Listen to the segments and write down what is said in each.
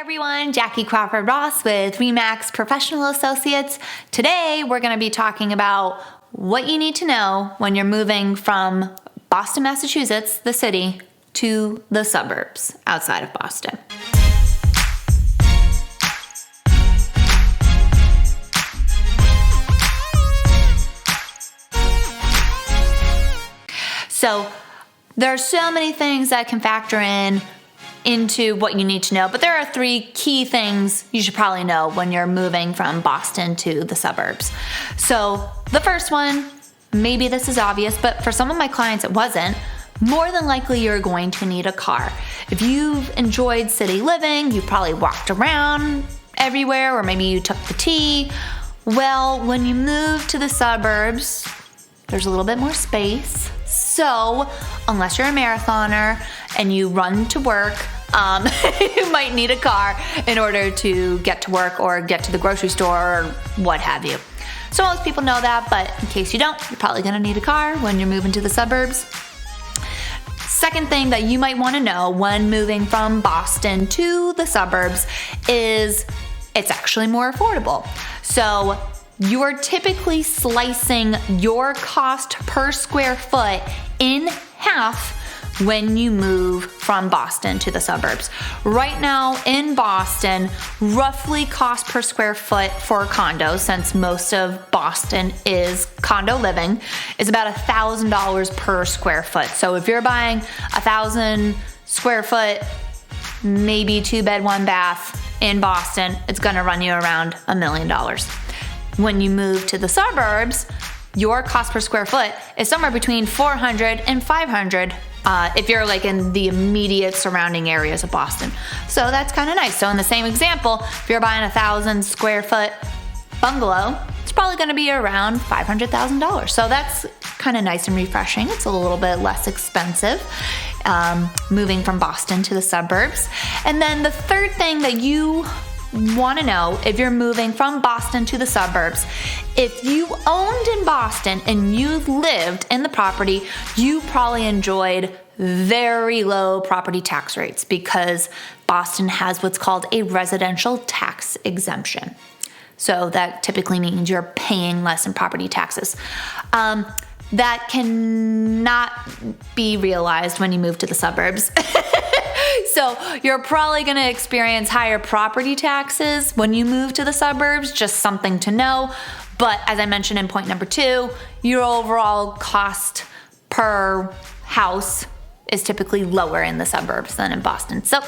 everyone, Jackie Crawford-Ross with RE/MAX Professional Associates. Today we're going to be talking about what you need to know when you're moving from Boston, Massachusetts, the city, to the suburbs outside of Boston. So there are so many things that can factor into what you need to know, but there are three key things you should probably know when you're moving from Boston to the suburbs. So the first one, maybe this is obvious, but for some of my clients it wasn't. More than likely you're going to need a car. If you've enjoyed city living, you probably walked around everywhere, or maybe you took the T. Well, when you move to the suburbs, there's a little bit more space. So unless you're a marathoner and you run to work, you might need a car in order to get to work or get to the grocery store or what have you. So most people know that, but in case you don't, you're probably gonna need a car when you're moving to the suburbs. Second thing that you might wanna know when moving from Boston to the suburbs is it's actually more affordable. So you're typically slicing your cost per square foot in half when you move from Boston to the suburbs. Right now in Boston, roughly cost per square foot for condos, since most of Boston is condo living, is about $1,000 per square foot. So if you're buying 1,000 square foot, maybe 2-bed, 1-bath in Boston, it's gonna run you around $1 million. When you move to the suburbs, your cost per square foot is somewhere between $400 and $500 if you're like in the immediate surrounding areas of Boston. So that's kind of nice. So in the same example, if you're buying 1,000 square foot bungalow, it's probably going to be around $500,000. So that's kind of nice and refreshing. It's a little bit less expensive moving from Boston to the suburbs. And then the third thing that you want to know if you're moving from Boston to the suburbs, if you owned in Boston and you lived in the property, you probably enjoyed very low property tax rates because Boston has what's called a residential tax exemption. So that typically means you're paying less in property taxes. That cannot be realized when you move to the suburbs. So you're probably gonna experience higher property taxes when you move to the suburbs, just something to know. But as I mentioned in point number 2, your overall cost per house is typically lower in the suburbs than in Boston. So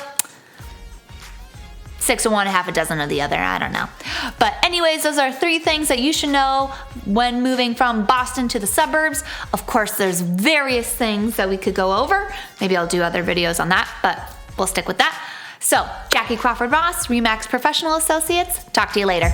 6 of one, half a dozen of the other, I don't know. But anyways, those are 3 things that you should know when moving from Boston to the suburbs. Of course, there's various things that we could go over. Maybe I'll do other videos on that, but we'll stick with that. So, Jackie Crawford-Ross, RE/MAX Professional Associates. Talk to you later.